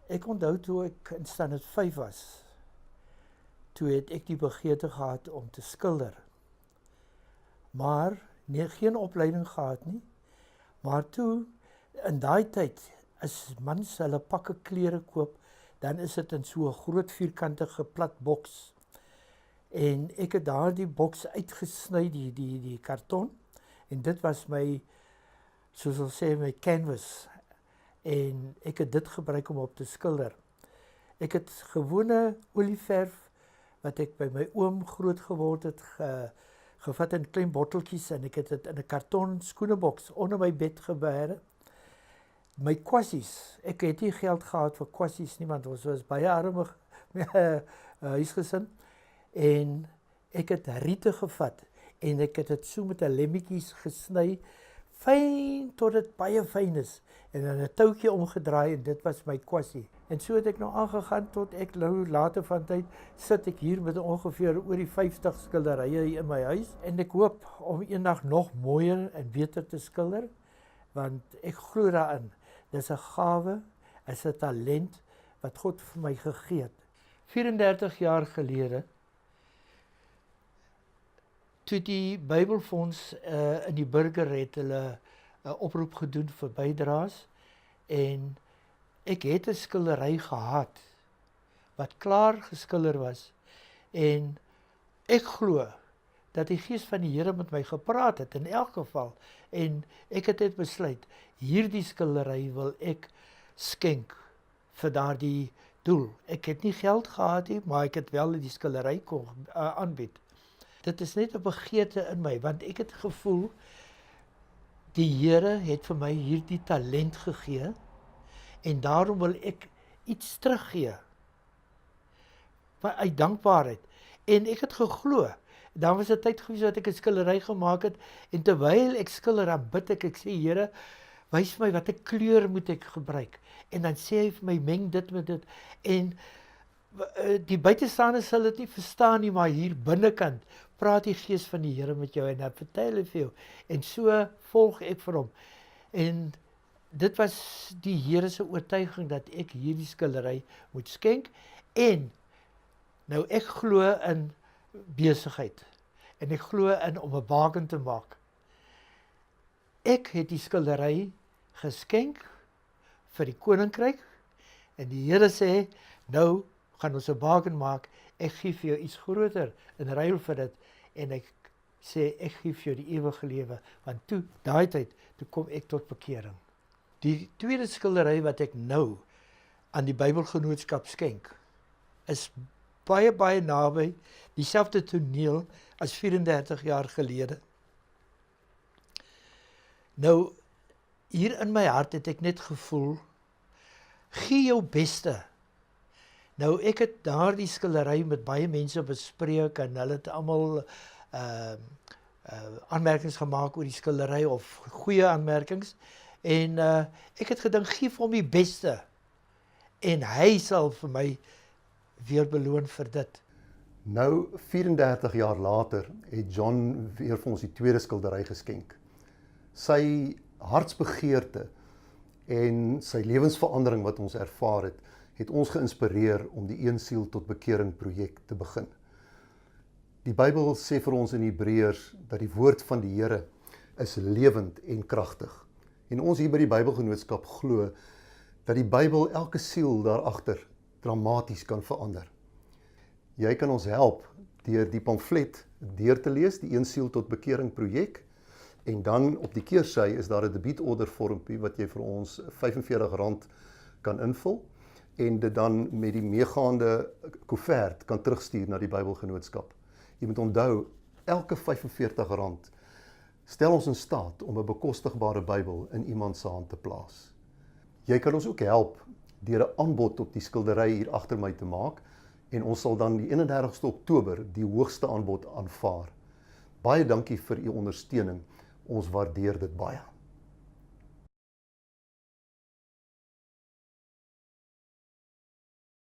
Ek onthou toe ek in standaard 5 was, toe het ek die begeerte gehad om te skilder. Maar geen opleiding gehad nie. Maar toe, in daai tyd, as mans hulle pakke klere koop, dan is dit in so 'n groot vierkantige plat boks. En ek het daardie boks uitgesny, die karton, en dit was my, soos ons sê, my canvas. En ek het dit gebruik om op te skilder. Ek het gewone olieverf, wat ek by my oom groot geword het, gevat in klein botteltjies, en ek het dit in 'n karton skoeneboks onder my bed gebeere. My kwassies, ek het nie geld gehad vir kwassies nie, want ons was baie arme huisgesin, en ek het riete gevat, en ek het dit so met 'n lemmetjies gesny, fyn tot dit baie fyn is, en dan 'n touwtjie omgedraai, en dit was my kwassie. En so het ek nou aangegaan tot ek nou later van tyd sit ek hier met ongeveer oor die 50 skilderye hier in my huis, en ek hoop om eendag nog mooier en beter te skilder, want ek glo daarin. Dis 'n gawe, is 'n talent wat God vir my gegee het. 34 jaar gelede, toe die Bybelfonds in die burger het hulle 'n oproep gedoen vir bydraes, en ek het 'n skildery gehad wat klaar geskilder was, en ek glo dat die Gees van die Here met my gepraat het in elk geval, en ek het dit besluit, hierdie skildery wil ek skenk vir daardie doel. Ek het nie geld gehad nie, maar ek het wel die skildery kon aanbied. Dit is net 'n begeerte in my, want ek het gevoel, die Here het vir my hierdie talent gegee, en daarom wil ek iets teruggee, uit dankbaarheid. En ek het geglo, daar was 'n tyd gewees wat ek 'n skildery gemaak het, en terwyl ek skilder, dan bid ek sê, Here, wys my watter kleur moet ek gebruik, en dan sê hy vir my, meng dit met dit, en die buitestaanders sal dit nie verstaan nie, maar hier binnekant praat die Gees van die Here met jou, en dan vertel hy vir jou, en so volg ek vir hom. En dit was die Here se oortuiging dat ek hierdie skildery moet skenk, en nou ek glo in besigheid, en ek glo in om 'n bargain te maak. Ek het die skildery geskenk vir die koninkryk, en die Here sê, nou gaan ons 'n bargain maak, ek gee vir jou iets groter in ruil vir dit, en ek sê, ek gee vir jou die ewige lewe, want toe, daai tyd, toe kom ek tot bekering. Die tweede skildery wat ek nou aan die Bybelgenootskap skenk, is baie naby dieselfde toneel as 34 jaar gelede. Nou, hier in my hart het ek net gevoel, gee jou beste. Nou, ek het daardie skildery met baie mense bespreek, en hulle het almal aanmerkings gemaak oor die skildery, of goeie aanmerkings, en ek het gedink, gee vir hom die beste, en hy sal vir my weer beloon vir dit. Nou, 34 jaar later, het John weer vir ons die tweede skildery geskenk. Sy hartsbegeerte en sy lewensverandering wat ons ervaar het ons geïnspireer om die Een Siel tot Bekering projek te begin. Die Bybel sê vir ons in Hebreërs dat die woord van die Here is lewend en kragtig. En ons hier by die Bybelgenootskap glo dat die Bybel elke siel daarachter dramaties kan verander. Jy kan ons help deur die pamflet deur te lees, die Een Siel tot Bekering projek, en dan op die keersy is daar 'n debietorder vormpie wat jy vir ons R45 kan invul, en dit dan met die meegaande koevert kan terugstuur na die Bybelgenootskap. Jy moet onthou, elke R45 stel ons in staat om 'n bekostigbare Bybel in iemand se hand te plaas. Jy kan ons ook help deur 'n aanbod op die skildery hier agter my te maak, en ons sal dan die 31ste Oktober die hoogste aanbod aanvaar. Baie dankie vir u ondersteuning, ons waardeer dit baie.